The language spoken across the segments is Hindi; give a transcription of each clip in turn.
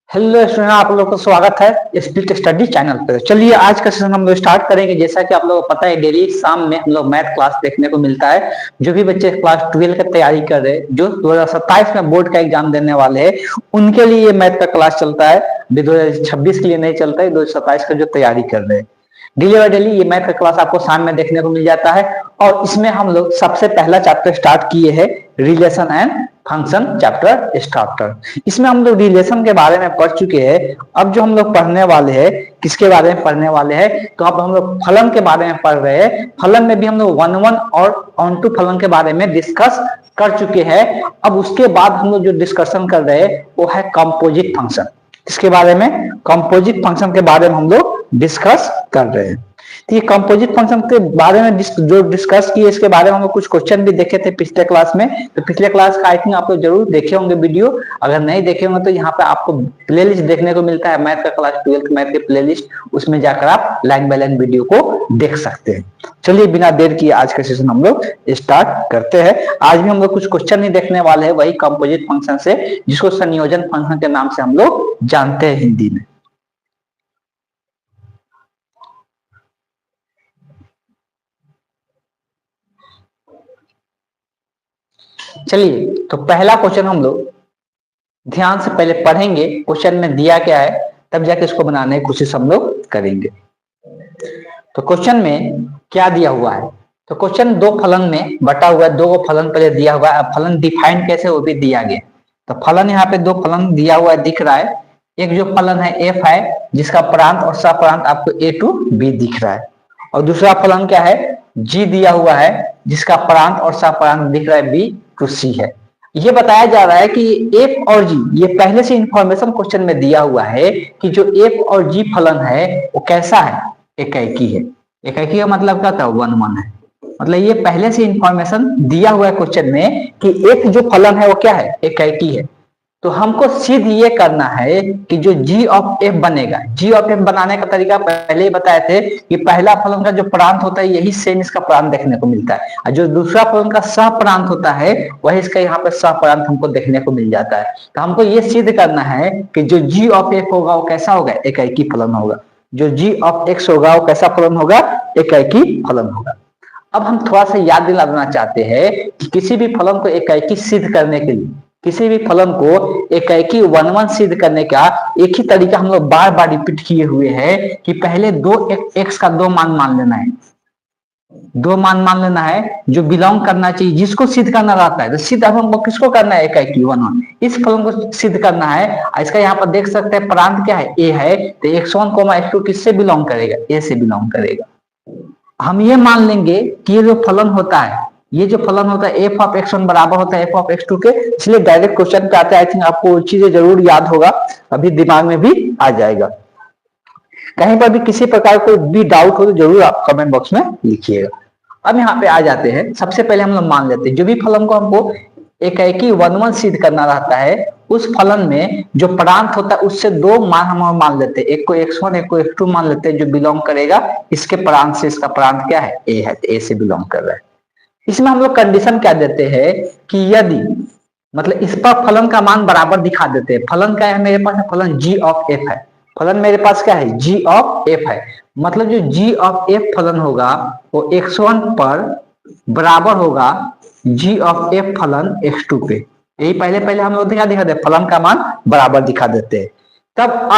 हेलो स्टूडेंट, आप लोग का स्वागत है स्प्लिट स्टडी चैनल पर। चलिए आज का सेशन हम लोग स्टार्ट करेंगे। जैसा कि आप लोगों को पता है, डेली शाम में हम लोग मैथ क्लास देखने को मिलता है। जो भी बच्चे क्लास 12 की तैयारी कर रहे हैं, जो 2027 में बोर्ड का एग्जाम देने वाले हैं, उनके लिए ये मैथ का क्लास चलता है। 2026 के लिए नहीं चलता है, 2027 का जो तैयारी कर रहे हैं। डेली बाय डेली ये मैथ का क्लास आपको शाम में देखने को मिल जाता है। और इसमें हम लोग सबसे पहला चैप्टर स्टार्ट किए हैं, relation and function chapter starter. इसमें हम लोग रिलेशन के बारे में पढ़ चुके हैं। अब जो हम लोग पढ़ने वाले हैं, किसके बारे में पढ़ने वाले हैं, तो अब हम लोग फलन के बारे में पढ़ रहे हैं। फलन में भी हम लोग 1 और ऑन टू फलन के बारे में डिस्कस कर चुके हैं। अब उसके बाद हम लोग जो डिस्कशन कर रहे हैं वो है कंपोजिट फंक्शन। इसके बारे में, कंपोजिट फंक्शन के बारे में हम लोग डिस्कस कर रहे हैं। तो ये कंपोजिट फंक्शन के बारे में जो डिस्कस किए, इसके बारे में हम लोग कुछ क्वेश्चन भी देखे थे पिछले क्लास में। तो पिछले क्लास का आई थिंक आप लोग जरूर देखे होंगे वीडियो। अगर नहीं देखे होंगे तो यहाँ पे आपको प्लेलिस्ट देखने को मिलता है, मैथ का क्लास 12 मैथ के प्लेलिस्ट। उसमें जाकर आप लाइन बाय लाइन वीडियो को देख सकते हैं। चलिए बिना देर किए आज का सेशन हम लोग स्टार्ट करते हैं। आज भी हम लोग कुछ क्वेश्चन ही देखने वाले हैं, वही कंपोजिट फंक्शन से, जिसको संयोजन फंक्शन के नाम से हम लोग जानते हैं हिंदी में। चलिए, तो पहला क्वेश्चन हम लोग ध्यान से पहले पढ़ेंगे। क्वेश्चन में दिया क्या है, तब जाके इसको बनाने की कोशिश हम लोग करेंगे। तो क्वेश्चन में क्या दिया हुआ है, तो क्वेश्चन दो फलन में बटा हुआ है। दो फलन पहले दिया हुआ है, फलन डिफाइन कैसे वो भी दिया गया। तो फलन यहाँ पे दो फलन दिया हुआ है, दिख रहा है। एक जो फलन है एफ है, जिसका प्रांत और सप्रांत आपको ए टू बी दिख रहा है। और दूसरा फलन क्या है, जी दिया हुआ है, जिसका प्रांत और सप्रांत दिख रहा है बी टू सी है। ये बताया जा रहा है कि एफ और जी, ये पहले से इंफॉर्मेशन क्वेश्चन में दिया हुआ है कि जो एफ और जी फलन है वो कैसा है, एकाएकी है। एकाएकी का मतलब क्या था, 1 है। मतलब ये पहले से इंफॉर्मेशन दिया हुआ है क्वेश्चन में कि एक जो फलन है वो क्या है, एकाएकी है। तो हमको सिद्ध ये करना है कि जो g ऑफ f बनेगा, g ऑफ f बनाने का तरीका पहले ही बताए थे कि पहला फलन का जो प्रांत होता है यही सेम इसका प्रांत देखने को मिलता है, और जो दूसरा फलन का सह प्रांत होता है वही इसका यहाँ पे सह प्रांत हमको देखने को मिल जाता है। तो हमको ये सिद्ध करना है कि जो g ऑफ f होगा वो कैसा होगा, एकाएकी फलन होगा। जो g ऑफ x होगा वो कैसा फलन होगा, एकाएकी फलन होगा। अब हम थोड़ा सा याद दिलाना चाहते हैं कि किसी भी फलन को एकाएकी सिद्ध करने के लिए, किसी भी फलन को एकाएकी 1 सिद्ध करने का एक ही तरीका हम लोग बार बार रिपीट किए हुए हैं कि पहले एक्स का दो मान मान लेना है। दो मान मान लेना है जो बिलोंग करना चाहिए, जिसको सिद्ध करना रहता है। तो सिद्ध अब हमको किसको करना है, एकाएकी 1, इस फलन को सिद्ध करना है। इसका यहाँ पर देख सकते हैं प्रांत क्या है, ए है। तो x1, x2 किससे बिलोंग करेगा, ए से बिलोंग करेगा। हम ये मान लेंगे कि ये जो फलन होता है, ये जो फलन होता है एफ ऑफ x1 बराबर होता है एफ ऑफ x2 के। इसलिए डायरेक्ट क्वेश्चन पे आते हैं। आई थिंक आपको चीजें जरूर याद होगा, अभी दिमाग में भी आ जाएगा। कहीं पर भी किसी प्रकार कोई भी डाउट हो तो जरूर आप कमेंट बॉक्स में लिखिएगा। अब यहाँ पे आ जाते हैं। सबसे पहले हम लोग मान लेते हैं जो भी फलन को हमको एकाएकी 1 सिद्ध करना रहता है, उस फलन में जो प्रांत होता है उससे दो मान हम मान लेते हैं। एक को x1 एक को x2 मान लेते हैं जो बिलोंग करेगा इसके प्रांत से। इसका प्रांत क्या है, a है, तो a से बिलोंग कर रहा है। इसमें हम लोग कंडीशन क्या देते हैं कि यदि, मतलब इस पर फलन का मान बराबर दिखा देते हैं। फलन क्या है मेरे पास, है फलन g ऑफ f है। फलन मेरे पास क्या है, g ऑफ f है। मतलब जो g ऑफ f फलन होगा वो x1 पर बराबर होगा g ऑफ f फलन x2 पे। यही पहले पहले हम लोग दिखा देते हैं, फलन का मान बराबर दिखा देते हैं। तब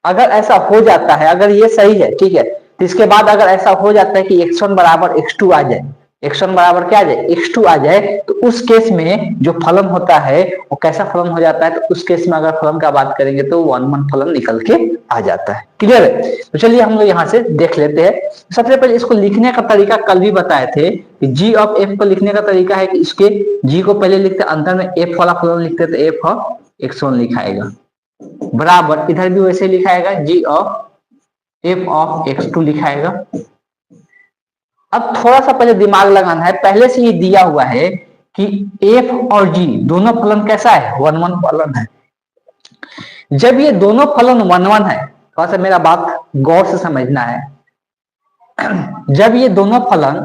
अगर ऐसा हो जाता है, अगर ये सही है, ठीक है, तो इसके बाद अगर ऐसा हो जाता है कि x1 बराबर x2 आ जाए, x1 बराबर क्या आ जाए, x2 आ जाए, तो उस केस में जो फलन होता है वो कैसा फलन हो जाता है। तो उस केस में अगर फलन का बात करेंगे तो 1 फलन निकल के आ जाता है। क्लियर है। तो चलिए हम लोग यहाँ से देख लेते हैं। सबसे पहले इसको लिखने का तरीका कल भी बताए थे कि g ऑफ f को लिखने का तरीका है कि इसके g को पहले लिखते, अंदर में f वाला फलन लिखते, तो f ऑफ x1 लिखाएगा बराबर, इधर भी वैसे लिखाएगा g of f of x2 लिखाएगा। अब थोड़ा सा पहले दिमाग लगाना है, पहले से ही दिया हुआ है कि f और g दोनों फलन कैसा है, 1 फलन है। जब ये दोनों फलन 1 है, थोड़ा सा मेरा बात गौर से समझना है। जब ये दोनों फलन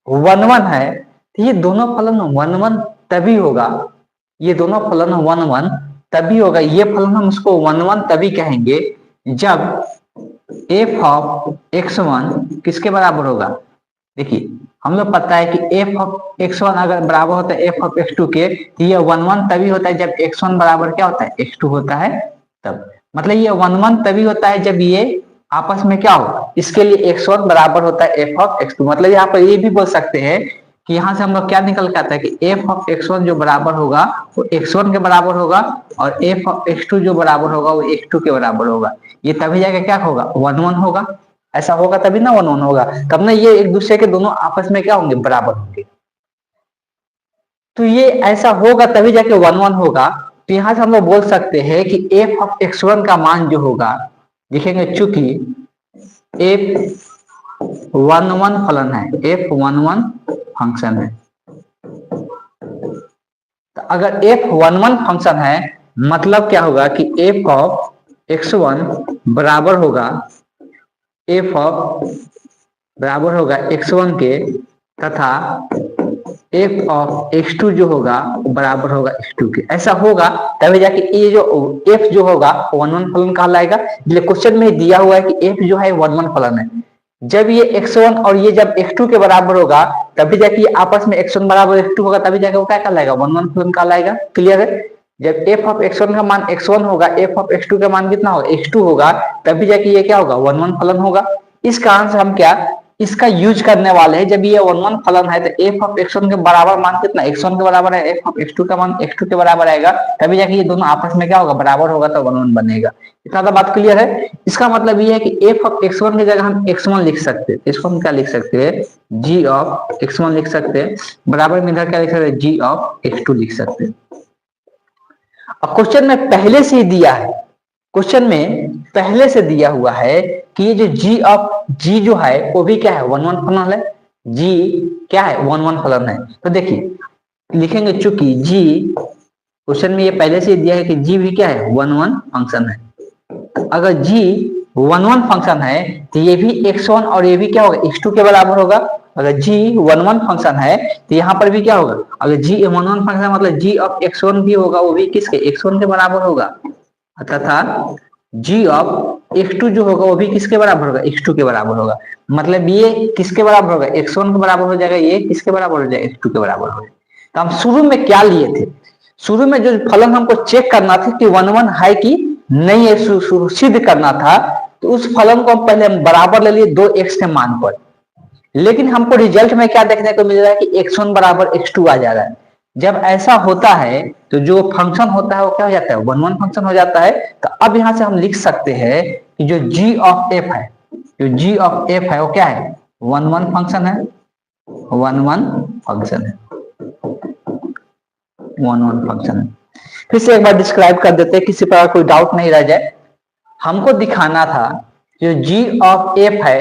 1 है, तो ये दोनों फलन 1 तभी होगा, ये दोनों फलन 1 तभी होगा, ये फलन हम उसको 1 1 तभी कहेंगे जब एफ ऑफ एक्स वन किसके बराबर होगा। देखिए हम लोग पता है कि एफ ऑफ एक्स वन अगर बराबर होता है एफ ऑफ एक्स टू के, तो ये 1 1 तभी होता है जब एक्स वन बराबर क्या होता है एक्स टू होता है तब। मतलब ये 1 1 तभी होता है जब ये आपस में क्या हो, इसके लिए एक्स वन बराबर होता है एफ ऑफ एक्स टू। मतलब यहाँ पर ये भी बोल सकते हैं कि यहाँ से हम लोग क्या निकल के आता है कि एफ ऑफ एक्स वन जो बराबर होगा वो एक्स वन के बराबर होगा, और एफ ऑफ एक्स टू जो बराबर होगा वो एक्स टू के बराबर होगा। ये तभी जाके क्या होगा 1 1 होगा। ऐसा होगा तभी ना 1 1 होगा, तब ना ये एक दूसरे के दोनों आपस में क्या होंगे बराबर होंगे। तो ये ऐसा होगा तभी जाके 1 1 होगा। तो यहां से हम लोग बोल सकते हैं कि एफ ऑफ एक्स वन का मान जो होगा, लिखेंगे चूंकि एफ 1 1 फलन है, एफ 1 1 फंक्शन है। तो अगर एफ 1 1 फंक्शन है मतलब क्या होगा कि एफ ऑफ एक्स वन बराबर होगा एफ ऑफ बराबर होगा एक्स वन के, तथा एफ ऑफ एक्स टू जो होगा बराबर होगा एक्स टू के। ऐसा होगा तभी जाके ये जो एफ जो होगा 1 1 फलन कहलाएगा। क्वेश्चन में दिया हुआ है कि एफ जो है 1 1 फलन है। जब ये x1 और ये जब x2 के बराबर होगा तभी जाके ये आपस में x1 बराबर x2 होगा, तभी जाके वो क्या कहलाएगा 1 1 फलन कहलाएगा। क्लियर है। जब f ऑफ x1 का मान x1 होगा, f ऑफ x2 का मान कितना होगा x2 होगा, तभी जाके ये क्या होगा 1 1 फलन होगा। इस कारण से हम क्या इसका यूज करने वाले हैं। जब ये 1 1 फलन है तो एफ ऑफ x1 के बराबर मान कितना x1 के बराबर है, एफ ऑफ x2 का मान x2 के बराबर आएगा, तभी जाके ये दोनों आपस में क्या होगा बराबर होगा तो 1 1 बनेगा। इतना तो बात क्लियर है। इसका मतलब ये है कि एफ ऑफ x1 की जगह हम x1 लिख सकते हैं। इसको हम क्या लिख सकते हैं g ऑफ x1 लिख सकते हैं, बराबर में इधर क्या लिख सकते हैं g ऑफ x2 लिख सकते हैं। अब क्वेश्चन में पहले से ही दिया है, क्वेश्चन में पहले से दिया हुआ है कि ये जो g ऑफ g जो है वो भी क्या है 1 1 फलन है। g क्या है 1 1 फलन है। तो देखिए लिखेंगे चूंकि g, क्वेश्चन में ये पहले से दिया है कि g भी क्या है 1 1 फंक्शन है। अगर g 1 1 फंक्शन है तो ये भी x1 और ये भी क्या होगा x2 के बराबर होगा। अगर g 1 1 फंक्शन है तो यहाँ पर भी क्या होगा, अगर g 1 1 फंक्शन मतलब g ऑफ x1 भी होगा वो भी किसके x1 के बराबर होगा, तथा g ऑफ x2 जो होगा वो भी किसके बराबर होगा x2 के बराबर होगा। मतलब ये किसके बराबर होगा x1 के बराबर हो जाएगा, ये किसके बराबर हो जाएगा x2 के बराबर हो जाएगा। तो हम शुरू में क्या लिए थे, शुरू में जो फलन हमको चेक करना था कि 1 1 है कि नहीं है, सिद्ध करना था। तो उस फलन को हम पहले बराबर ले लिए 2x के मान पर, लेकिन हमको रिजल्ट में क्या देखने को मिल रहा है कि x1 बराबर x2 आ जा रहा है। जब ऐसा होता है तो जो फंक्शन होता है वो क्या हो जाता है 1 1 फंक्शन हो जाता है। तो अब यहां से हम लिख सकते हैं कि जो g ऑफ f है, जो g ऑफ f है वो क्या है 1 1 फंक्शन है, 1 1 फंक्शन है, 1 1 फंक्शन है। फिर से एक बार डिस्क्राइब कर देते हैं किसी प्रकार कोई डाउट नहीं रह जाए। हमको दिखाना था जो g ऑफ f है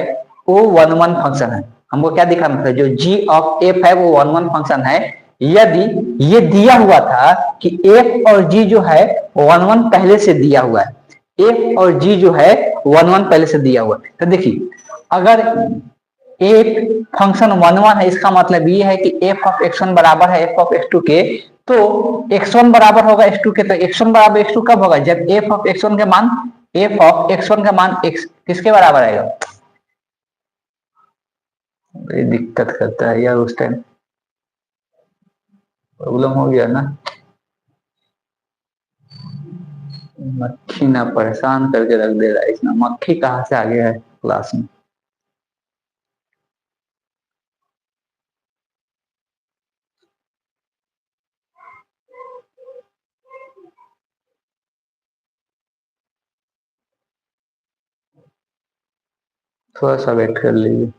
वो 1 1 फंक्शन है। हमको क्या दिखाना था, जो g ऑफ f है वो 1 1 फंक्शन है। यदि ये दिया हुआ था कि f और g जो है 1 1 पहले से दिया हुआ है, f और g जो है 1 1 पहले से दिया हुआ है। तो देखिए अगर एक फंक्शन 1 1 है इसका मतलब ये है कि f ऑफ x1 बराबर है f ऑफ x2 के, तो x1 बराबर होगा x2 के। तो x1 बराबर x2 कब होगा, जब f ऑफ x1 के मान f ऑफ x1 का मान x किसके बराबर आएगा। बड़ी दिक्कत करता है यार, उस टाइम प्रॉब्लम हो गया ना, मक्खी ना परेशान करके रख दे रहा है इसमें। मक्खी कहाँ से आ गया है क्लास में। थोड़ा सा वेट कर लीजिए।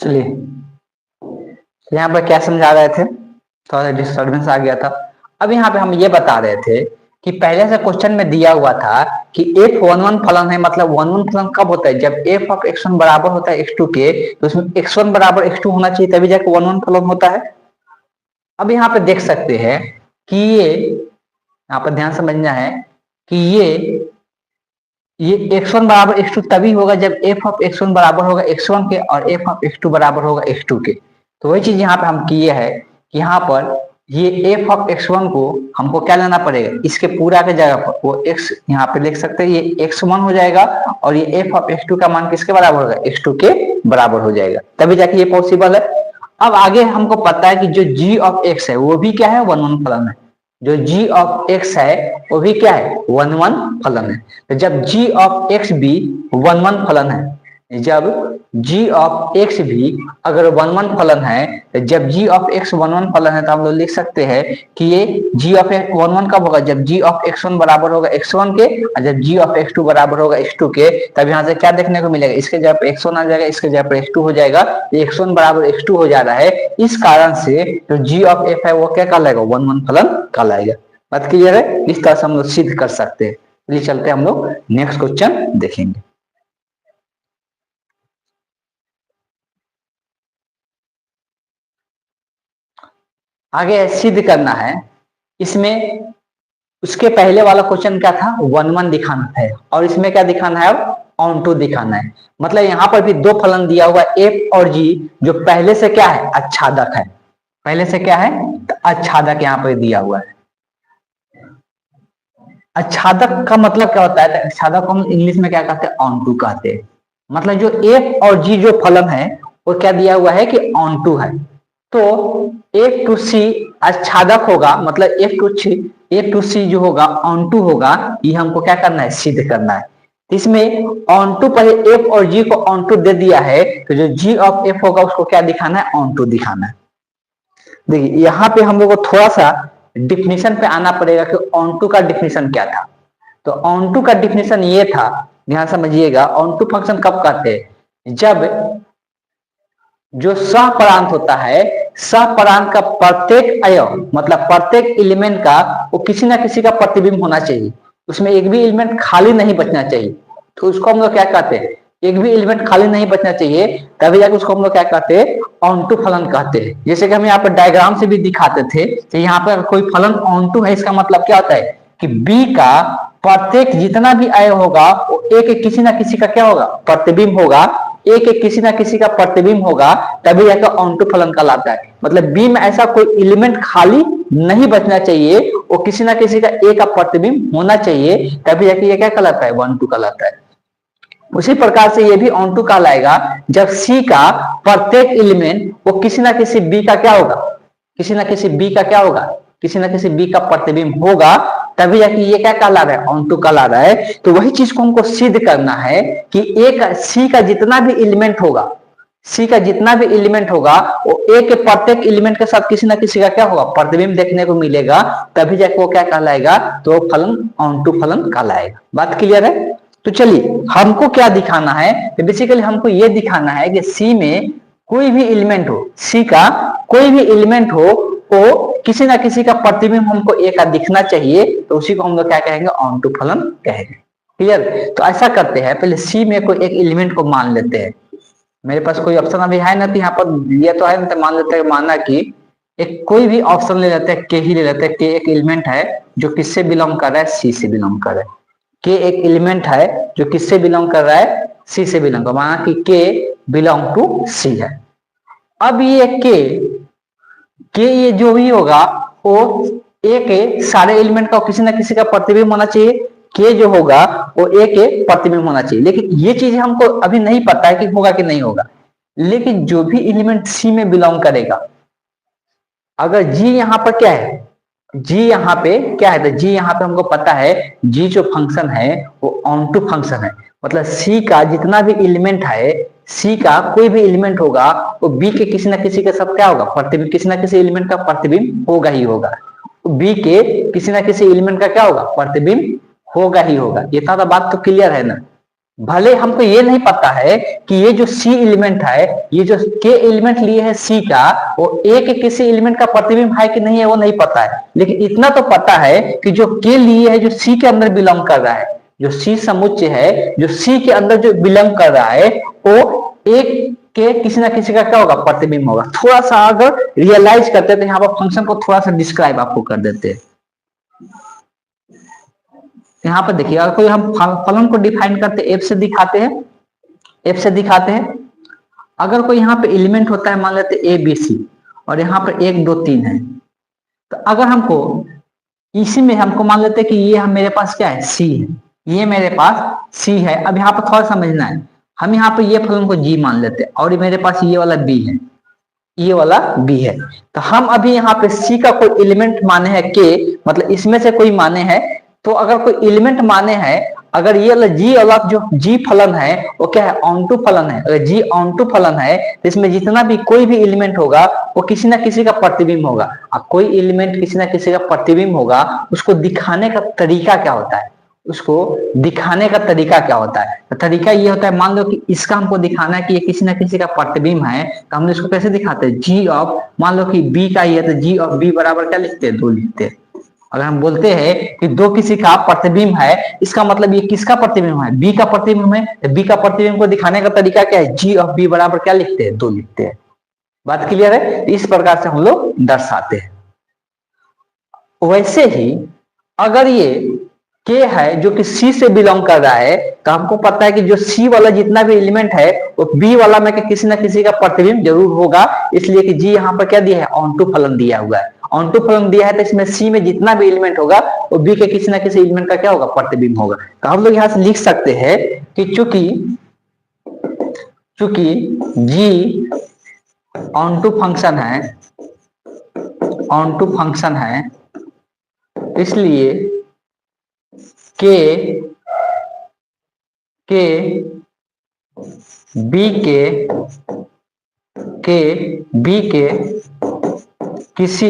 चलिए यहाँ पर क्या समझा रहे थे, थोड़ा सा डिस्टर्बेंस आ गया था। अब यहाँ पे हम ये बता रहे थे कि पहले से क्वेश्चन में दिया हुआ था कि एफ वन वन फलन है, मतलब वन वन फलन कब होता है, जब एफ ऑफ एक्स वन बराबर होता है एक्स टू के, तो उसमें एक्स वन बराबर एक्स टू होना चाहिए, तभी जाकर वन वन फलन होता है। अब यहाँ पे देख सकते हैं कि ये यहाँ पर ध्यान समझना है कि ये एक्स वन बराबर एक्स टू तभी होगा जब एफ ऑफ एक्स वन बराबर होगा एक्स वन के और एफ ऑफ एक्स टू बराबर होगा एक्स टू के। तो वही चीज यहाँ पे हम किए है कि यहाँ पर ये एफ ऑफ एक्स वन को हमको क्या लेना पड़ेगा, इसके पूरा के जगह पर वो एक्स यहाँ पे लिख सकते हैं, ये एक्स वन हो जाएगा और ये एफ ऑफ एक्स टू का मान किसके बराबर होगा, एक्स टू के बराबर हो जाएगा, तभी जाके ये पॉसिबल है। अब आगे हमको पता है कि जो जी ऑफ एक्स है वो भी क्या है, वन वन फलन है। जो g ऑफ x है वो भी क्या है, वन वन फलन है। तो जब g ऑफ x भी वन वन फलन है, जब g ऑफ x भी अगर वन वन फलन है, तो जब g of x one one फलन है तो हम लोग लिख सकते हैं कि ये g of x one one कब होगा, जब g ऑफ x1 बराबर होगा x1 के और जब g ऑफ x2 बराबर होगा x2 के। तब यहाँ से क्या देखने को मिलेगा, इसके जगह पर x1 आ जाएगा, इसके जगह पर x2 हो जाएगा, x1 बराबर x2 हो जा रहा है। इस कारण से जो g ऑफ f है वो क्या कहलाएगा, वन वन फलन कहलाएगा। बात क्लियर है, इस तरह से हम लोग सिद्ध कर सकते हैं। चलिए चलते हम लोग नेक्स्ट क्वेश्चन देखेंगे। आगे सिद्ध करना है, इसमें उसके पहले वाला क्वेश्चन क्या था, वन वन दिखाना है और इसमें क्या दिखाना है, अब ऑन टू दिखाना है। मतलब यहाँ पर भी दो फलन दिया हुआ है एफ और जी, जो पहले से क्या है, आच्छादक है। पहले से क्या है, तो आच्छादक यहाँ पर दिया हुआ है। आच्छादक का मतलब क्या होता है, तो आच्छादक को हम इंग्लिश में क्या कहते हैं, ऑन टू कहते हैं। मतलब जो एफ और जी जो फलन है वो क्या दिया हुआ है कि ऑन टू है। तो एफ टू सी आच्छादक होगा, मतलब एफ टू सी जो होगा ऑन टू होगा, ये हमको क्या करना है, सिद्ध करना है। इसमें ऑन टू पहले एफ और जी को ऑन टू दे दिया है, तो जो जी ऑफ एफ होगा उसको क्या दिखाना है, ऑन टू दिखाना है। देखिए यहाँ पे हम लोग को थोड़ा सा डिफिनेशन पे आना पड़ेगा कि ऑन टू का डिफिनेशन क्या था। तो ऑन टू का डिफिनेशन ये था, ध्यान समझिएगा, ऑन टू फंक्शन कब कहते हैं, जब जो सहपरांत होता है, सहपरांत का प्रत्येक अवयव मतलब प्रत्येक एलिमेंट का वो किसी ना किसी का प्रतिबिंब होना चाहिए, उसमें एक भी एलिमेंट खाली नहीं बचना चाहिए। तो उसको हम लोग क्या कहते हैं, एक भी एलिमेंट खाली नहीं बचना चाहिए, तभी जाकर उसको हम लोग क्या कहते हैं, ऑन टू फलन कहते हैं। जैसे कि हम यहाँ पर डायग्राम से भी दिखाते थे कि यहाँ पर कोई फलन ऑन टू है, इसका मतलब क्या होता है कि बी का प्रत्येक जितना भी अवयव होगा वो एक एक किसी ना किसी का क्या होगा, प्रतिबिंब होगा, एक एक किसी ना किसी का प्रतिबिंब होगा, तभी जाकर ऑन टू फलन कहलाता है। मतलब बी में ऐसा कोई एलिमेंट खाली नहीं बचना चाहिए, वो किसी ना किसी का ए का प्रतिबिंब होना चाहिए, तभी जाकर ये क्या कहलाता है, वन टू कहलाता है। उसी प्रकार से ये भी ऑन टू कहलाएगा जब सी का प्रत्येक एलिमेंट वो किसी ना किसी बी का क्या होगा, किसी ना किसी बी का क्या होगा, किसी ना किसी बी का प्रतिबिंब होगा, तभी जाके ये क्या कहला रहा है, ऑन टू कहला रहा है। तो वही चीज को हमको सिद्ध करना है कि एक सी का जितना भी एलिमेंट होगा, सी का जितना भी एलिमेंट होगा वो ए के प्रत्येक एलिमेंट के साथ किसी ना किसी का क्या होगा, प्रतिबिंब देखने को मिलेगा, तभी जाके वो क्या कहलाएगा, तो फलन ऑन टू फलन कहलाएगा। बात क्लियर है। तो चलिए हमको क्या दिखाना है, तो बेसिकली हमको ये दिखाना है कि सी में कोई भी एलिमेंट हो, सी का कोई भी एलिमेंट हो वो किसी ना किसी का प्रतिबिंब हमको ए का दिखना चाहिए, तो उसी को हम लोग क्या कहेंगे, ऑन टू फलन कहेंगे। क्लियर। तो ऐसा करते हैं, पहले सी में कोई एक एलिमेंट को मान लेते हैं। मेरे पास कोई ऑप्शन अभी है ना, तो यहाँ पर दिया तो है ना, तो मान लेते हैं, माना कि एक कोई भी ऑप्शन ले लेते हैं, के ही ले लेते हैं। के एक एलिमेंट है जो किससे बिलोंग कर रहा है, सी से बिलोंग कर रहा है। के एक एलिमेंट है जो किससे बिलोंग कर रहा है, सी से बिलोंग कर, माना कि के बिलोंग टू सी है। अब ये के ये जो भी होगा वो ए के सारे एलिमेंट का किसी ना किसी का प्रतिबिंब होना चाहिए, के जो होगा वो ए के प्रतिबिंब होना चाहिए। लेकिन ये चीज हमको अभी नहीं पता है कि होगा कि नहीं होगा, लेकिन जो भी एलिमेंट सी में बिलोंग करेगा, अगर जी यहाँ पर क्या है, जी यहाँ पे क्या है, तो जी यहाँ पे हमको पता है जी जो फंक्शन है वो ऑन टू फंक्शन है। मतलब सी का जितना भी एलिमेंट है, सी का कोई भी एलिमेंट होगा वो बी के किसी ना किसी के साथ क्या होगा, प्रतिबिंब, किसी ना किसी एलिमेंट का प्रतिबिंब होगा ही होगा। बी के किसी ना किसी एलिमेंट का क्या होगा, प्रतिबिंब होगा ही होगा। ये था बात तो क्लियर है ना। भले हमको ये नहीं पता है कि ये जो सी एलिमेंट है, ये जो के एलिमेंट लिए है सी का, वो ए के किसी एलिमेंट का प्रतिबिंब है कि नहीं है वो नहीं पता है, लेकिन इतना तो पता है कि जो के लिए है, जो सी के अंदर बिलोंग कर रहा है, जो सी समुच्चय है, जो सी के अंदर जो बिलोंग कर रहा है, वो एक के किसी ना किसी का क्या होगा, प्रतिबिंब होगा। थोड़ा सा अगर रियलाइज करते हैं तो यहाँ पर फंक्शन को थोड़ा सा डिस्क्राइब आपको कर देते हैं। यहाँ पर देखिए, अगर कोई हम फलन को डिफाइन करते एफ से दिखाते हैं, एफ से दिखाते हैं। अगर कोई यहाँ पे एलिमेंट होता है, मान लेते ए बी सी, और यहाँ पर 1 2 3 है, तो अगर हमको इसी में हमको मान लेते कि ये हम मेरे पास क्या है, सी है, ये मेरे पास सी है। अब यहाँ पर थोड़ा समझना है, हम यहाँ पे ये फलन को जी मान लेते हैं, और मेरे पास ये वाला बी है, ये वाला बी है। तो हम अभी यहाँ पे सी का कोई एलिमेंट माने हैं के, मतलब इसमें से कोई माने हैं, तो अगर कोई एलिमेंट माने हैं, अगर ये वाला जी वाला जो जी फलन है वो क्या है, ऑनटू फलन है। अगर जी ऑनटू फलन है तो इसमें जितना भी कोई भी एलिमेंट होगा वो किसी ना किसी का प्रतिबिंब होगा। अब कोई एलिमेंट किसी ना किसी का प्रतिबिंब होगा, उसको दिखाने का तरीका क्या होता है, उसको दिखाने का तरीका क्या होता है, तो तरीका ये होता है, मान लो कि इसका हमको दिखाना है कि ये किसी ना किसी का प्रतिबिंब है, तो हम इसको कैसे दिखाते हैं, जी ऑफ, मान लो कि बी का ही है तो जी ऑफ बी बराबर क्या लिखते हैं, 2 लिखते हैं। अगर हम बोलते हैं कि 2 किसी का प्रतिबिंब है, इसका मतलब ये किसका प्रतिबिंब है, बी का प्रतिबिंब है, तो बी का प्रतिबिंब को दिखाने का तरीका क्या है, जी ऑफ बी बराबर क्या लिखते हैं, 2 लिखते हैं। बात क्लियर है? इस प्रकार से हम लोग दर्शाते हैं। वैसे ही अगर ये के है जो कि सी से बिलोंग कर रहा है, तो हमको पता है कि जो सी वाला जितना भी एलिमेंट है वो बी वाला में किसी ना किसी का प्रतिबिंब जरूर होगा, इसलिए कि जी यहाँ पर क्या दिया है, ऑनटू फलन दिया हुआ है। ऑनटू फलन दिया है तो इसमें सी में जितना भी एलिमेंट होगा वो बी के किसी ना किसी एलिमेंट का क्या होगा, प्रतिबिंब होगा। तो हम लोग यहाँ से लिख सकते हैं कि चूंकि जी ऑनटू फंक्शन है, ऑनटू फंक्शन है, इसलिए के बी के किसी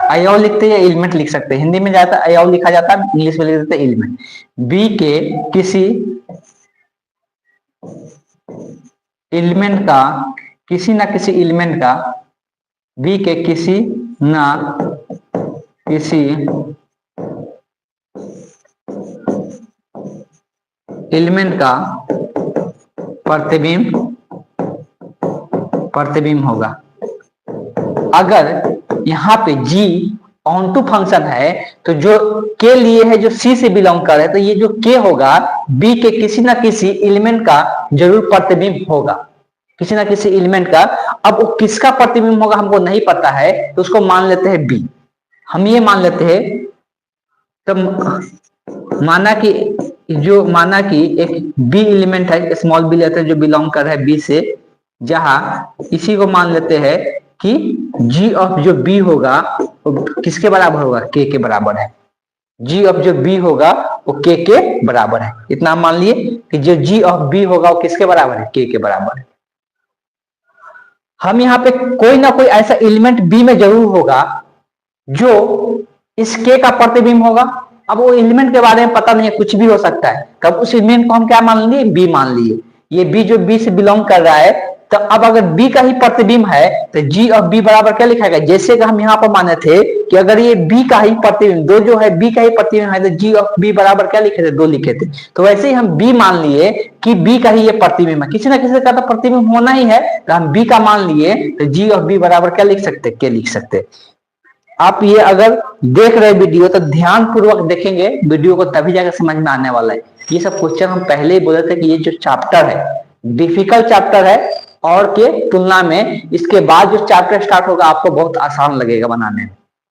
अयव लिखते हैं या एलिमेंट लिख सकते हैं, हिंदी में जाता है अयव लिखा जाता है, इंग्लिश में लिख देते हैं एलिमेंट। बी के किसी एलिमेंट का, किसी ना किसी एलिमेंट का, बी के किसी ना किसी एलिमेंट का प्रतिबिंब होगा। अगर यहाँ पे G ऑनटू फंक्शन है तो जो के लिए है जो C से बिलोंग कर है, तो ये जो के होगा B के किसी ना किसी एलिमेंट का जरूर प्रतिबिंब होगा, किसी ना किसी एलिमेंट का। अब वो किसका प्रतिबिंब होगा हमको नहीं पता है, तो उसको मान लेते हैं B। हम ये मान लेते हैं, तो माना कि एक बी एलिमेंट है, स्मॉल बी लेते हैं जो बिलोंग कर रहा है बी से, जहां इसी को मान लेते हैं कि जी ऑफ जो बी होगा वो किसके बराबर होगा, के बराबर है। जी ऑफ जो बी होगा वो के बराबर है। इतना मान लिए कि जो जी ऑफ बी होगा वो किसके बराबर है, के बराबर है। हम यहाँ पे कोई ना कोई ऐसा एलिमेंट बी में जरूर होगा जो इस के का प्रतिबिंब होगा। अब वो एलिमेंट के बारे में पता नहीं है, कुछ भी हो सकता है, तब उस एलिमेंट को हम क्या मान लिए, बी मान लिए। ये बी जो बी से बिलोंग कर रहा है, तो अब अगर बी का ही प्रतिबिंब है तो जी ऑफ बी बराबर क्या लिखा गया, जैसे कि हम यहाँ पर माने थे कि अगर ये बी का ही प्रतिबिंब, दो जो है बी का ही प्रतिबिंब है, तो जी ऑफ बी बराबर क्या लिखे थे, 2 लिखे थे। तो वैसे ही हम बी मान लिए कि बी का ही ये प्रतिबिंब है, किसी ना किसी का तो प्रतिबिंब होना ही है, तो हम बी का मान लिए, तो जी ऑफ बी बराबर क्या लिख सकते, के लिख सकते। आप ये अगर देख रहे वीडियो तो ध्यान पूर्वक देखेंगे वीडियो को, तभी जाकर समझ में आने वाला है। ये सब क्वेश्चन हम पहले ही बोले थे कि ये जो चैप्टर है डिफिकल्ट चैप्टर है, और के तुलना में इसके बाद जो चैप्टर स्टार्ट होगा आपको बहुत आसान लगेगा बनाने में।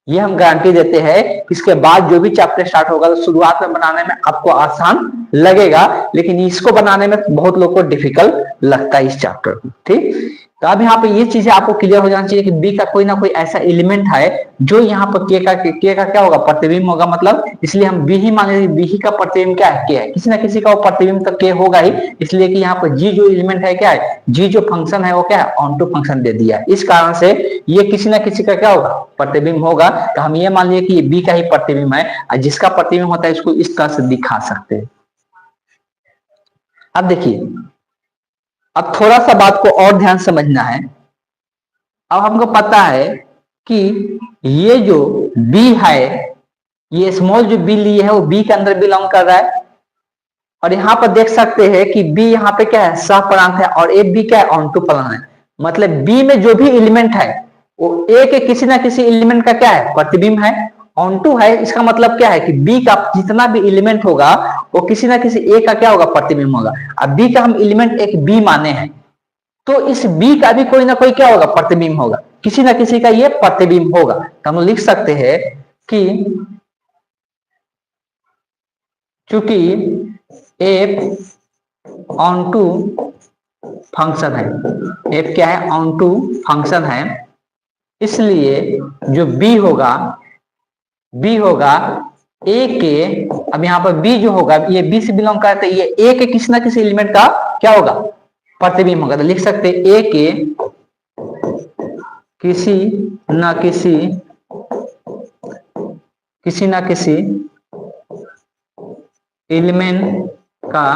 ये हम गारंटी देते हैं, इसके बाद जो भी चैप्टर स्टार्ट होगा तो शुरुआत में बनाने में आपको आसान लगेगा, लेकिन इसको बनाने में बहुत लोगों को डिफिकल्ट लगता है इस चैप्टर को। ठीक, तो अब यहाँ पे ये चीजें आपको क्लियर हो जाना चाहिए कि बी का कोई ना कोई ऐसा एलिमेंट है जो यहाँ पर के का क्या होगा, प्रतिबिंब होगा। मतलब इसलिए हम बी ही माने, बी ही का प्रतिबिंब क्या है, के है, किसी ना किसी का वो प्रतिबिंब तो के होगा ही, इसलिए कि यहाँ पर जी जो एलिमेंट है क्या है, जी जो फंक्शन है वो क्या है, ऑनटू फंक्शन दे दिया है। इस कारण से ये किसी ना किसी का क्या होगा, प्रतिबिंब होगा। तो हम ये मान लिए कि ये बी का ही प्रतिबिंब है, और जिसका प्रतिबिंब होता है इसको इस तरह से दिखा सकते हैं। अब देखिए, अब थोड़ा सा बात को और ध्यान समझना है। अब हमको पता है कि ये जो बी है, ये स्मॉल जो बी लिए है वो बी के अंदर बिलोंग कर रहा है। और यहाँ पर देख सकते हैं कि बी यहाँ पे क्या है, सहपरांत है, और ए बी क्या है, ऑन टू फलन है। मतलब बी में जो भी एलिमेंट है वो ए के किसी ना किसी एलिमेंट का क्या है, प्रतिबिंब है, ऑन टू है। इसका मतलब क्या है कि बी का जितना भी एलिमेंट होगा वो किसी ना किसी ए का क्या होगा, प्रतिबिंब होगा। अब बी का हम एलिमेंट एक बी माने हैं, तो इस बी का भी कोई ना कोई क्या होगा, प्रतिबिंब होगा, किसी ना किसी का ये प्रतिबिंब होगा। तो हम लिख सकते हैं कि चूंकि एफ ऑन टू फंक्शन है, एफ क्या है, ऑन टू फंक्शन है, इसलिए जो बी होगा ए के, अब यहाँ पर बी जो होगा ये बी से बिलोंग करता है, ये ए के किसी ना किसी एलिमेंट का क्या होगा, प्रतिबिंब होगा। तो लिख सकते हैं ए के किसी ना किसी एलिमेंट का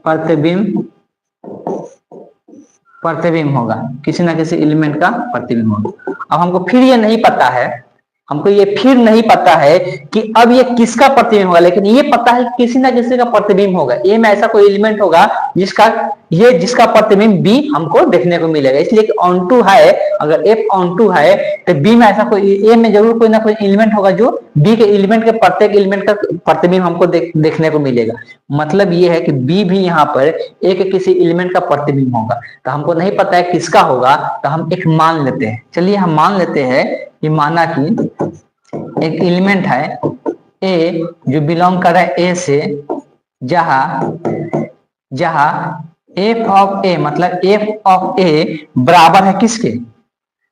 प्रतिबिंब होगा, किसी ना किसी एलिमेंट का प्रतिबिंब होगा। अब हमको फिर ये नहीं पता है, कि अब ये किसका प्रतिबिंब होगा, लेकिन ये पता है कि किसी ना किसी का प्रतिबिंब होगा। ए में ऐसा कोई एलिमेंट होगा जिसका प्रतिबिंब बी हमको देखने को मिलेगा। इसलिए ऑन टू है, अगर एफ ऑन टू है तो बी में ऐसा कोई, ए में जरूर कोई ना कोई एलिमेंट होगा जो बी के एलिमेंट के प्रत्येक एलिमेंट का प्रतिबिंब हमको देखने को मिलेगा। मतलब ये है कि बी भी यहाँ पर ए के किसी एलिमेंट का प्रतिबिंब होगा। तो हमको नहीं पता है किसका होगा, तो हम एक मान लेते हैं। चलिए हम मान लेते हैं कि माना कि एक एलिमेंट है ए जो बिलोंग कर रहा है ए से, जहां एफ ऑफ ए, मतलब एफ ऑफ ए बराबर है किसके,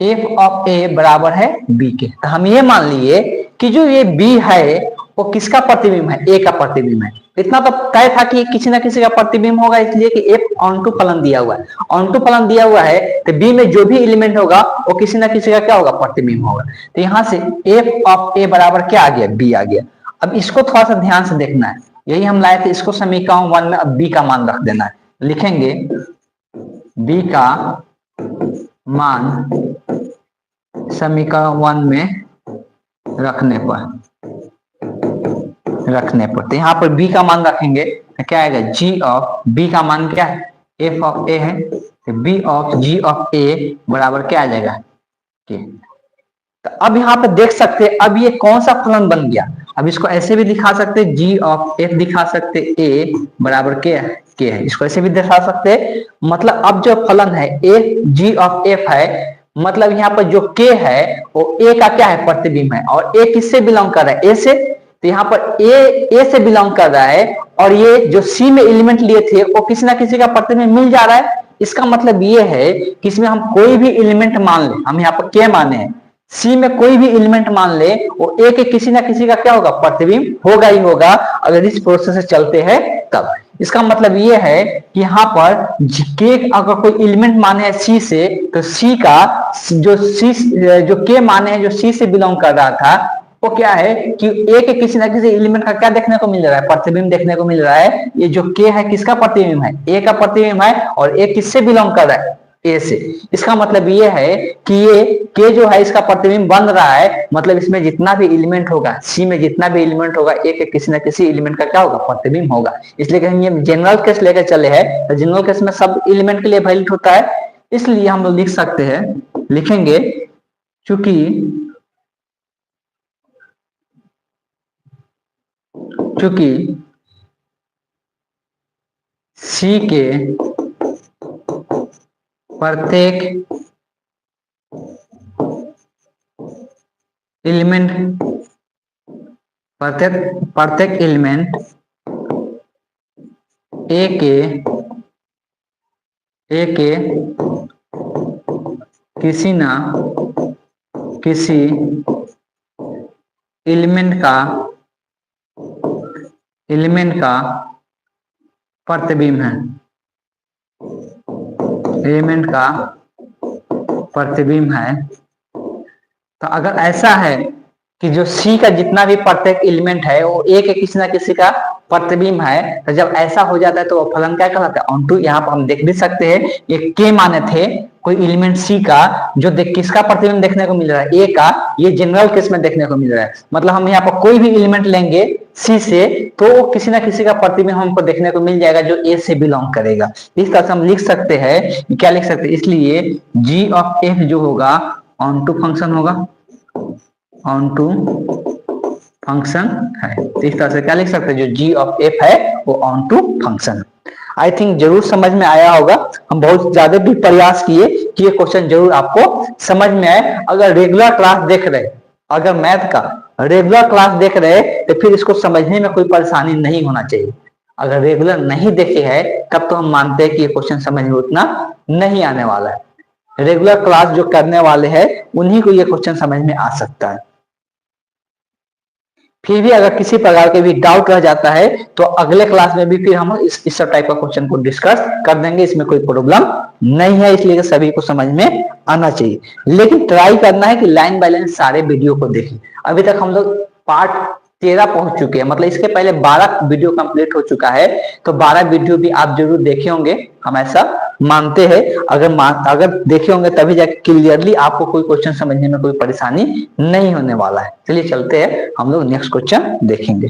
एफ ऑफ ए बराबर है बी के। तो हम ये मान लिए कि जो ये बी है वो किसका प्रतिबिंब है, ए का प्रतिबिंब है। इतना तो तय था कि किसी ना किसी का प्रतिबिंब होगा, इसलिए कि एफ ऑन टू फलन दिया हुआ है, ऑन टू फलन दिया हुआ है, तो बी में जो भी एलिमेंट होगा वो किसी ना किसी का क्या होगा, प्रतिबिंब होगा। तो यहाँ से एफ ऑफ ए बराबर क्या आ गया, बी आ गया। अब इसको थोड़ा सा ध्यान से देखना है, यही हम लाए थे, इसको समीकरण 1 में अब बी का मान रख देना है। लिखेंगे बी का मान समीकरण 1 में रखने पर तो यहाँ पर बी का मान रखेंगे तो क्या आएगा, जी ऑफ बी का मान क्या है, एफ ऑफ ए है, तो बी ऑफ जी ऑफ ए बराबर क्या आ जाएगा, के। तो अब यहाँ पे देख सकते हैं अब ये कौन सा फलन बन गया। अब इसको ऐसे भी दिखा सकते, जी ऑफ एफ दिखा सकते, ए बराबर के है, इसको ऐसे भी दिखा सकते। मतलब अब जो फलन है ए जी ऑफ एफ है, मतलब यहाँ पर जो के है वो ए का क्या है, प्रतिबिंब है, और ए किससे बिलोंग कर रहा है, ए से। तो यहाँ पर ए से बिलोंग कर रहा है, और ये जो सी में एलिमेंट लिए थे वो किसी ना किसी का प्रतिबिंब मिल जा रहा है। इसका मतलब ये है कि इसमें हम कोई भी एलिमेंट मान ले, हम यहाँ पर के माने हैं, सी में कोई भी एलिमेंट मान ले वो ए के किसी ना किसी का क्या होगा, प्रतिबिंब होगा ही होगा, अगर इस प्रोसेस से चलते हैं तब। इसका मतलब ये है कि यहाँ पर के अगर कोई एलिमेंट माने है सी से, तो सी का जो के माने हैं जो सी से बिलोंग कर रहा था, वो क्या है कि ए के किसी ना किसी एलिमेंट का क्या देखने को मिल रहा है, प्रतिबिंब देखने को मिल रहा है। ये जो के है किसका प्रतिबिंब है, ए का प्रतिबिंब है, और ए किससे बिलोंग कर रहा है, ए से। इसका मतलब ये है कि ये के जो है इसका प्रतिबिंब बन रहा है, मतलब इसमें जितना भी एलिमेंट होगा, सी में जितना भी एलिमेंट होगा, ए के किसी ना किसी एलिमेंट का क्या होगा, प्रतिबिंब होगा। इसलिए कि हम ये जनरल केस लेकर चले हैं, तो जनरल केस में सब एलिमेंट के लिए वैलिड होता है। इसलिए हम लोग लिख सकते हैं, लिखेंगे चूंकि सी के प्रत्येक एलिमेंट ए के किसी ना किसी एलिमेंट का प्रतिबिंब है, एलिमेंट का प्रतिबिंब है। तो अगर ऐसा है कि जो सी का जितना भी प्रत्येक एलिमेंट है वो ए के किसी ना किसी का प्रतिबिंब है, तो जब ऐसा हो जाता है तो फलन क्या कहलाता है, ऑन टू। यहाँ पर हम देख भी सकते हैं ये के माने थे कोई एलिमेंट सी का, जो किसका प्रतिबिंब देखने को मिल रहा है, ए का, ये जनरल केस में देखने को मिल रहा है। मतलब हम यहाँ पर कोई भी एलिमेंट लेंगे सी से, तो किसी ना किसी का प्रतिबिंब हमको देखने को मिल जाएगा जो ए से बिलोंग करेगा। इस तरह से हम लिख सकते हैं, क्या लिख सकते हैं, इसलिए जी ऑफ एफ जो होगा ऑन टू फंक्शन होगा, ऑन टू फंक्शन है। तो इस तरह से क्या लिख सकते हैं, जो जी ऑफ एफ है वो on to function. I think जरूर समझ में आया होगा। हम बहुत ज्यादा भी प्रयास किए कि ये क्वेश्चन जरूर आपको समझ में आए। अगर रेगुलर क्लास देख रहे, अगर मैथ का रेगुलर क्लास देख रहे तो फिर इसको समझने में कोई परेशानी नहीं होना चाहिए। अगर रेगुलर नहीं देखे है तब तो हम मानते हैं कि ये क्वेश्चन समझ में उतना नहीं आने वाला है। रेगुलर क्लास जो करने वाले हैं उन्हीं को ये क्वेश्चन समझ में आ सकता है। फिर भी अगर किसी प्रकार के भी डाउट रह जाता है तो अगले क्लास में भी फिर हम इस सब टाइप का क्वेश्चन को डिस्कस कर देंगे, इसमें कोई प्रॉब्लम नहीं है। इसलिए सभी को समझ में आना चाहिए, लेकिन ट्राई करना है कि लाइन बाय लाइन सारे वीडियो को देखें। अभी तक हम लोग पार्ट 13 पहुंच चुके हैं, मतलब इसके पहले 12 वीडियो कंप्लीट हो चुका है, तो 12 वीडियो भी आप जरूर देखे होंगे, हम ऐसा मानते हैं। अगर देखे होंगे तभी जाके क्लियरली आपको कोई क्वेश्चन समझने में कोई परेशानी नहीं होने वाला है। चलिए चलते हैं, हम लोग नेक्स्ट क्वेश्चन देखेंगे।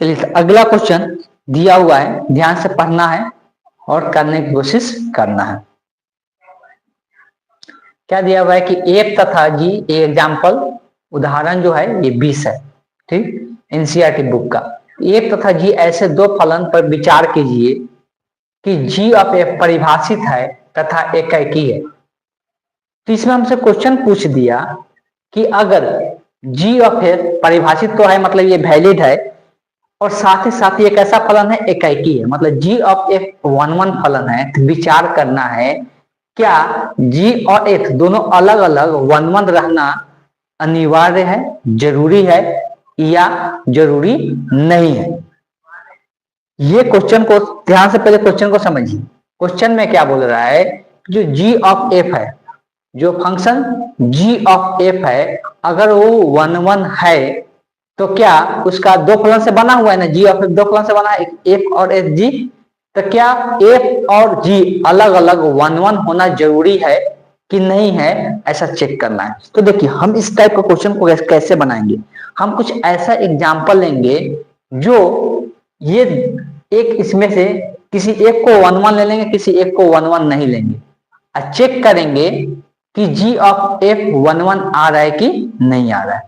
चलिए तो अगला क्वेश्चन दिया हुआ है, ध्यान से पढ़ना है और करने की कोशिश करना है। क्या दिया हुआ है कि एक तथा जी, एग्जाम्पल उदाहरण जो है ये 20 है, ठीक, एनसीईआरटी बुक का। एक तथा जी ऐसे दो फलन पर विचार कीजिए कि जी ऑफ एफ परिभाषित है तथा एकाकी है। तो इसमें हमसे क्वेश्चन पूछ दिया कि अगर जी ऑफ एफ परिभाषित तो है, मतलब ये वैलिड है, और साथ ही साथ ये कैसा फलन है, एकाकी है, मतलब जी ऑफ एफ 1 1 फलन है। तो विचार करना है क्या जी और एफ दोनों अलग अलग 1 1 रहना अनिवार्य है, जरूरी है, या जरूरी नहीं है। ये क्वेश्चन को ध्यान से पहले क्वेश्चन को समझिए। क्वेश्चन में क्या बोल रहा है, जो जी ऑफ एफ है, जो फंक्शन जी ऑफ एफ है, अगर वो 1 1 है तो क्या उसका दो फलन से बना हुआ है ना, जी ऑफ एफ दो फलन से बना है, एफ और एफ जी। तो क्या एफ और जी अलग अलग 1 1 होना जरूरी है कि नहीं है, ऐसा चेक करना है। तो देखिए हम इस टाइप का क्वेश्चन को कैसे बनाएंगे, हम कुछ ऐसा एग्जांपल लेंगे जो ये एक इसमें से किसी एक को 1 1 ले लेंगे, किसी एक को 1 1 नहीं लेंगे, और चेक करेंगे कि जी ऑफ एफ 1 1 आ रहा है कि नहीं आ रहा है।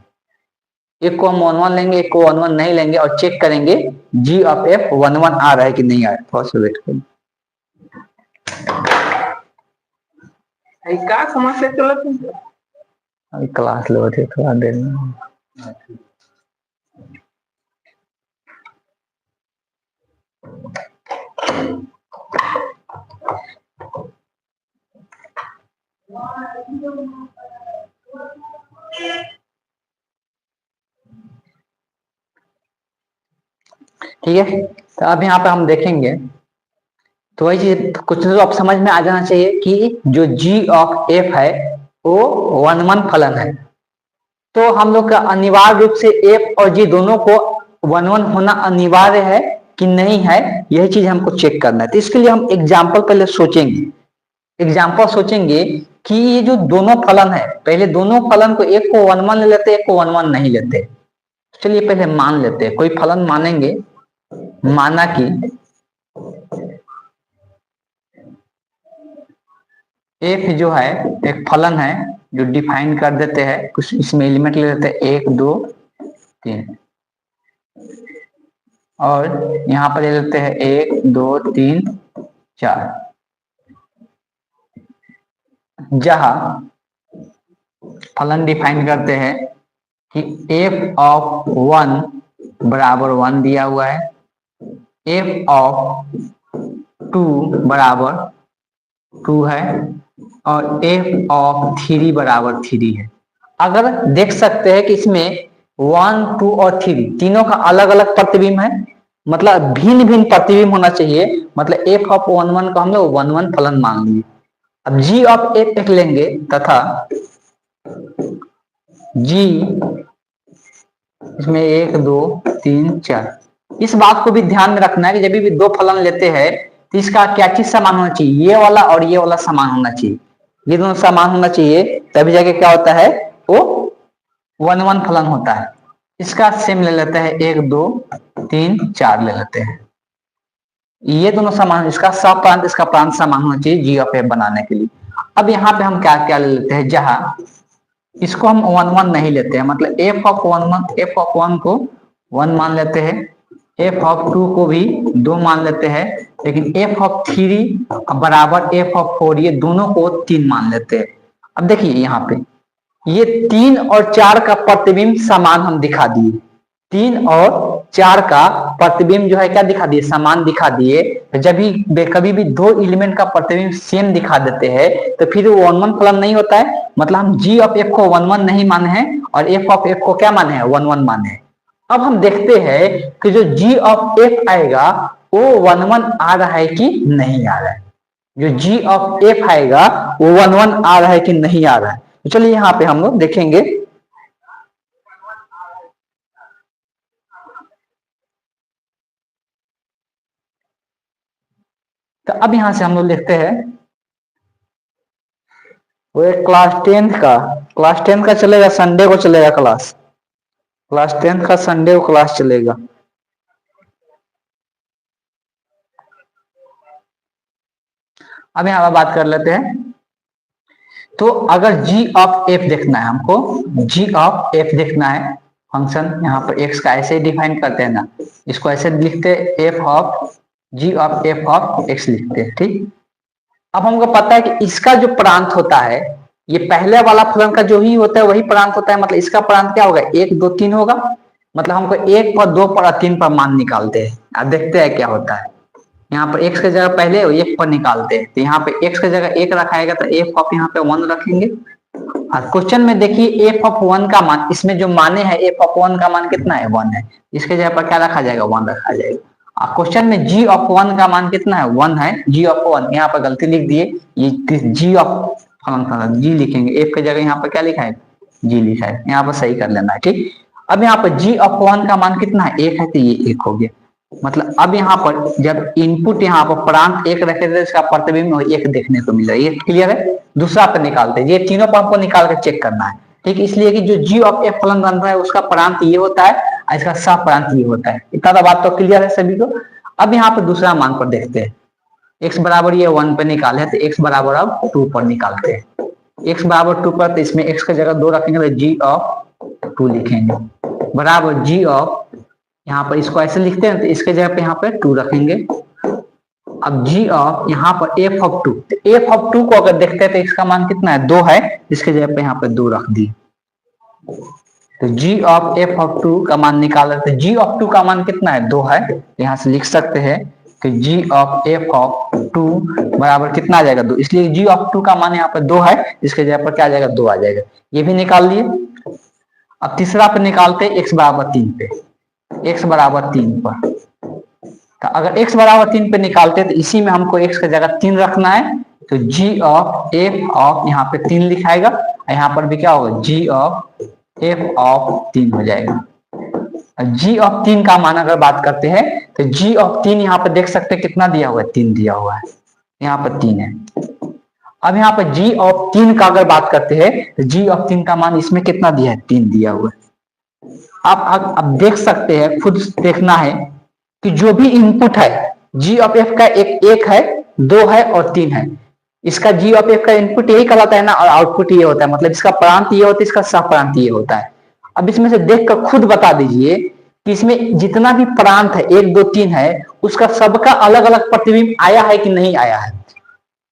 एक को हम 1 1 लेंगे, एक को 1 1 नहीं लेंगे, और चेक करेंगे जी ऑफ एफ 1 1 आ रहा है कि नहीं आ रहा है। थोड़ा सा वेट करिए, क्या समस्या चलत है, अभी क्लास लो थे थोड़ा देर में। ठीक है, तो अब यहाँ पे हम देखेंगे, तो वही चीज कुछ तो आप समझ में आ जाना चाहिए कि जो जी ऑफ एफ है वो 1 1 फलन है। तो हम लोग का अनिवार्य रूप से एफ और जी दोनों को 1 1 होना अनिवार्य है कि नहीं है, यही चीज हमको चेक करना है। तो इसके लिए हम एग्जाम्पल पहले सोचेंगे, एग्जाम्पल सोचेंगे कि ये जो दोनों फलन है, पहले दोनों फलन को एक को 1 1 ले लेते, एक को 1 1 नहीं लेते। चलिए पहले मान लेते हैं, कोई फलन मानेंगे, माना कि एफ जो है एक फलन है, जो डिफाइन कर देते हैं, कुछ इसमें एलिमेंट ले लेते हैं 1 2 3, और यहां पर ले लेते हैं 1 2 3 4, जहां फलन डिफाइन करते हैं कि एफ ऑफ 1 बराबर 1 दिया हुआ है, एफ ऑफ 2 बराबर 2 है, और एफ ऑफ 3 बराबर 3 है। अगर देख सकते हैं कि इसमें 1 2 और 3 तीनों का अलग अलग प्रतिबिंब है, मतलब भिन्न भिन्न प्रतिबिंब होना चाहिए, मतलब एफ ऑफ 1 1 को हम लोग 1 1 फलन मान लिए। अब जी ऑफ एफ एक लेंगे तथा जी, इसमें 1 2 3 4, इस बात को भी ध्यान में रखना है कि जब भी दो फलन लेते हैं तो इसका क्या चीज समान होना चाहिए, ये वाला और ये वाला समान होना चाहिए, ये दोनों समान होना चाहिए, तभी जाके क्या होता है वो 1 1 फलन होता है। इसका सेम ले लेते हैं 1 2 3 4 ले लेते हैं, ये दोनों समान, इसका सप्रांत इसका प्रांत समान होना चाहिए जी ऑफ एफ बनाने के लिए। अब यहाँ पे हम क्या क्या ले लेते हैं, जहां इसको हम 1 1 नहीं लेते हैं, मतलब एफ ऑफ 1 को 1 मान लेते हैं, एफ ऑफ 2 को भी 2 मान लेते हैं, लेकिन एफ ऑफ 3 बराबर एफ ऑफ 4 ये दोनों को 3 मान लेते हैं। अब देखिए यहाँ पे ये 3 और 4 का प्रतिबिंब समान हम दिखा दिए, 3 और 4 का प्रतिबिंब जो है क्या दिखा दिए, समान दिखा दिए। तो जब भी कभी भी दो एलिमेंट का प्रतिबिंब सेम दिखा देते हैं तो फिर वो 1 1 फलन नहीं होता है, मतलब हम जी ऑफ एफ को 1 1 नहीं माने हैं और एफ ऑफ एफ को क्या माने हैं 1 1 माने हैं। अब हम देखते हैं कि जो जी ऑफ एफ आएगा वो 1 1 आ रहा है कि नहीं आ रहा है, जो जी ऑफ एफ आएगा वो 1 1 आ रहा है कि नहीं आ रहा है। तो चलिए यहाँ पे हम लोग देखेंगे, तो अब यहां से हम लोग लिखते हैं वो एक क्लास टेंथ का चलेगा, संडे को चलेगा क्लास टेंथ का संडे को क्लास चलेगा। अब यहां पर बात कर लेते हैं, तो अगर जी ऑफ एफ देखना है हमको, जी ऑफ एफ देखना है फंक्शन, यहाँ पर एक्स का ऐसे ही डिफाइन करते हैं ना, इसको ऐसे लिखते हैं F of G of F of X लिखते हैं, ठीक। अब हमको पता है कि इसका जो प्रांत होता है, ये पहले वाला फलन का जो ही होता है वही प्रांत होता है, मतलब इसका प्रांत क्या होगा 1 2 3 होगा, मतलब हमको 1 पर 2 पर 3 पर मान निकालते हैं। अब देखते हैं क्या होता है, यहाँ पर x की जगह पहले 1 पर निकालते हैं, तो यहाँ पे x की जगह 1 रखाएगा तो f ऑफ यहाँ पे 1 रखेंगे। और क्वेश्चन में देखिए f ऑफ 1 का मान, इसमें जो माने हैं f ऑफ 1 का मान कितना है 1 है, इसके जगह पर क्या रखा जाएगा 1 रखा जाएगा। और क्वेश्चन में g ऑफ 1 का मान कितना है 1 है, g ऑफ 1 यहाँ पर गलती लिख दिए, ये g ऑफ फलन g लिखेंगे, f की जगह यहाँ पर क्या लिखा है g लिखा है, यहाँ पर सही कर लेना है, ठीक। अब यहाँ पर g ऑफ 1 का मान कितना है 1 है, तो ये 1 हो गया। मतलब अब यहाँ पर जब इनपुट यहाँ पर प्रांत 1 रखे थे इसका प्रतिबिंब 1 देखने को मिल रहा है, ये क्लियर है। दूसरा पे निकालते हैं, ये तीनों पर हमको निकाल कर चेक करना है, ठीक। इसलिए कि जो जी ऑफ एफ फलन बन रहा है उसका प्रांत ये होता है और इसका सह प्रांत ये होता है। इतना तो बात तो क्लियर है सभी को। अब यहाँ पर दूसरा मान पर देखते हैं, x बराबर ये 1 पे निकाले तो x बराबर अब 2 पर निकालते हैं, x बराबर 2 पर, तो इसमें x की जगह 2 रखेंगे तो g ऑफ 2 लिखेंगे, बराबर g ऑफ, यहाँ पर इसको ऐसे लिखते हैं तो इसके जगह पे यहाँ पे 2 रखेंगे। अब g ऑफ यहाँ पर f ऑफ 2, तो f ऑफ 2 को अगर देखते हैं तो इसका मान कितना है 2 है, इसके जगह पे यहाँ पे 2 रख दी, तो g ऑफ f ऑफ 2 का मान निकाल रहे, तो g ऑफ 2 का मान कितना है 2 है, तो यहाँ से लिख सकते हैं कि g ऑफ f ऑफ 2 बराबर कितना आ जाएगा 2, इसलिए g ऑफ 2 का मान यहाँ पर 2 है, इसके जगह पर क्या आ जाएगा 2 आ जाएगा, ये भी निकाल लिए। अब तीसरा पे निकालते हैं x बराबर 3 पे, x बराबर 3 पर, तो अगर x बराबर 3 पे निकालते हैं तो इसी में हमको x की जगह 3 रखना है, तो g ऑफ f ऑफ यहाँ पे 3 लिखाएगा, यहाँ पर भी क्या होगा g ऑफ f ऑफ 3 हो जाएगा। g ऑफ 3 का मान अगर बात करते हैं तो g ऑफ 3 यहाँ पे देख सकते हैं कितना दिया हुआ है 3 दिया हुआ है, यहाँ पर 3 है। अब यहाँ पर g ऑफ 3 का अगर बात करते हैं तो g ऑफ 3 का मान इसमें कितना दिया है 3 दिया हुआ है। आप देख सकते हैं, खुद देखना है कि जो भी इनपुट है g ऑफ f का एक है 2 है और 3 है, इसका g ऑफ f का इनपुट यही कहलाता है ना, और आउटपुट ये होता है, मतलब इसका प्रांत ये होता है, इसका सह प्रांत ये होता है। अब इसमें से देख कर खुद बता दीजिए कि इसमें जितना भी प्रांत है 1 2 3 है उसका सबका अलग अलग प्रतिबिंब आया है कि नहीं आया है,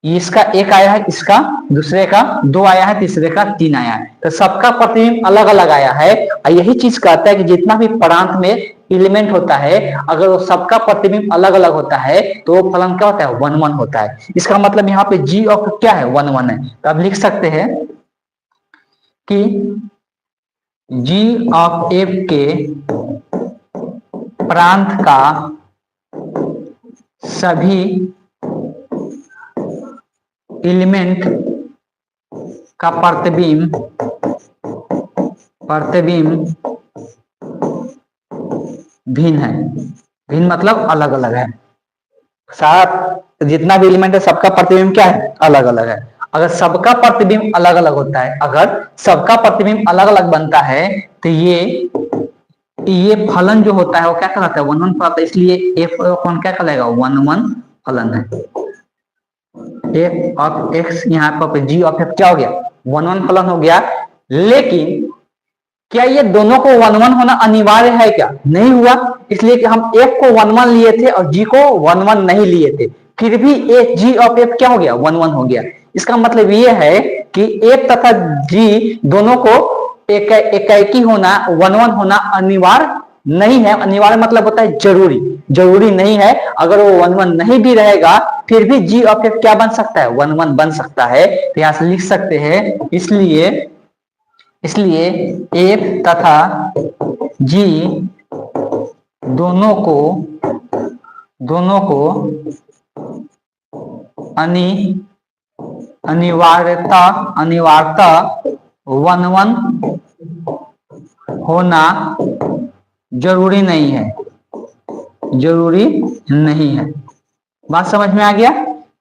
इसका 1 आया है, इसका दूसरे का 2 आया है, तीसरे का 3 आया है, तो सबका प्रतिबिंब अलग अलग आया है। और यही चीज कहता है कि जितना भी प्रांत में एलिमेंट होता है अगर वो सबका प्रतिबिंब अलग अलग होता है तो वो फलन क्या होता है 1 1 होता है। इसका मतलब यहाँ पे g ऑफ क्या है 1 1 है, तो अब लिख सकते हैं कि g ऑफ f के प्रांत का सभी एलिमेंट का प्रतिबिंब भिन्न है। भिन्न मतलब अलग अलग है। सारा जितना भी एलिमेंट है सबका प्रतिबिंब क्या है? अलग अलग है। अगर सबका प्रतिबिंब अलग अलग होता है, अगर सबका प्रतिबिंब अलग अलग बनता है तो ये फलन जो होता है वो क्या कहलाता है? वन वन फलन। इसलिए एफ कौन क्या कहलाएगा? वन वन फलन है। एफ ऑफ एक्स यहाँ पर जी ऑफ एक्स क्या हो गया? वन वन फलन हो गया। लेकिन क्या ये दोनों को वन वन होना अनिवार्य है क्या? नहीं हुआ। इसलिए कि हम एफ को वन वन लिए थे और जी को वन वन नहीं लिए थे, फिर भी ए जी ऑफ एफ क्या हो गया? वन वन हो गया। इसका मतलब ये है कि एफ तथा जी दोनों को एकाएकी होना, वन वन होना अनिवार्य नहीं है। अनिवार्य मतलब होता है जरूरी, जरूरी नहीं है। अगर वो वन वन नहीं भी रहेगा फिर भी जी ऑफ एफ क्या बन सकता है? वन वन बन सकता है। तो यहां से लिख सकते हैं इसलिए एफ तथा जी दोनों को अनिवार्यता वन वन होना जरूरी नहीं है। जरूरी नहीं है। बात समझ में आ गया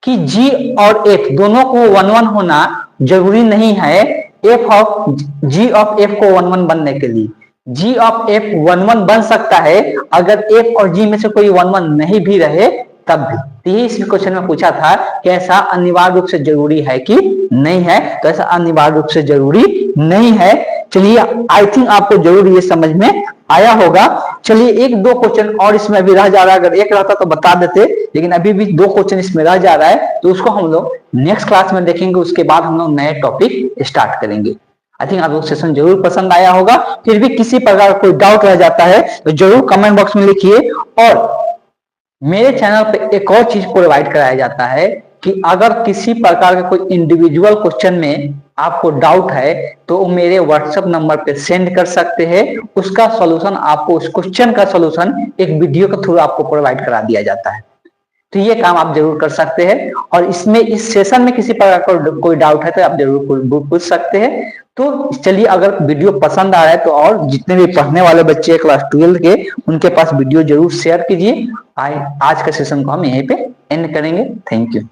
कि जी और एफ दोनों को वन वन होना जरूरी नहीं है। F of G of F को वन वन बनने के लिए G of F one one बन सकता है अगर एफ और जी में से कोई वन वन नहीं भी रहे तब भी। तो ये इस क्वेश्चन में पूछा था कि ऐसा अनिवार्य रूप से जरूरी है कि नहीं है? तो ऐसा अनिवार्य रूप से जरूरी नहीं है। चलिए, आई थिंक आपको जरूर ये समझ में आया होगा। चलिए, एक दो क्वेश्चन और इसमें अभी रह जा रहा है। अगर एक रहता तो बता देते, लेकिन अभी भी दो क्वेश्चन इसमें रह जा रहा है, तो उसको हम लोग नेक्स्ट क्लास में देखेंगे। उसके बाद हम लोग नए टॉपिक स्टार्ट करेंगे। आई थिंक आपको सेशन जरूर पसंद आया होगा। फिर भी किसी प्रकार कोई डाउट रह जाता है तो जरूर कमेंट बॉक्स में लिखिए। और मेरे चैनल पे एक और चीज प्रोवाइड कराया जाता है कि अगर किसी प्रकार का कोई इंडिविजुअल क्वेश्चन में आपको डाउट है तो मेरे व्हाट्सएप नंबर पे सेंड कर सकते हैं। उसका सॉल्यूशन आपको, उस क्वेश्चन का सॉल्यूशन एक वीडियो के थ्रू आपको प्रोवाइड करा दिया जाता है। तो ये काम आप जरूर कर सकते हैं। और इसमें इस सेशन में किसी प्रकार का कोई डाउट है तो आप जरूर पूछ सकते हैं। तो चलिए, अगर वीडियो पसंद आ रहा है तो और जितने भी पढ़ने वाले बच्चे हैं क्लास 12 के, उनके पास वीडियो जरूर शेयर कीजिए। आज का सेशन को हम यहीं पे एंड करेंगे। Thank you.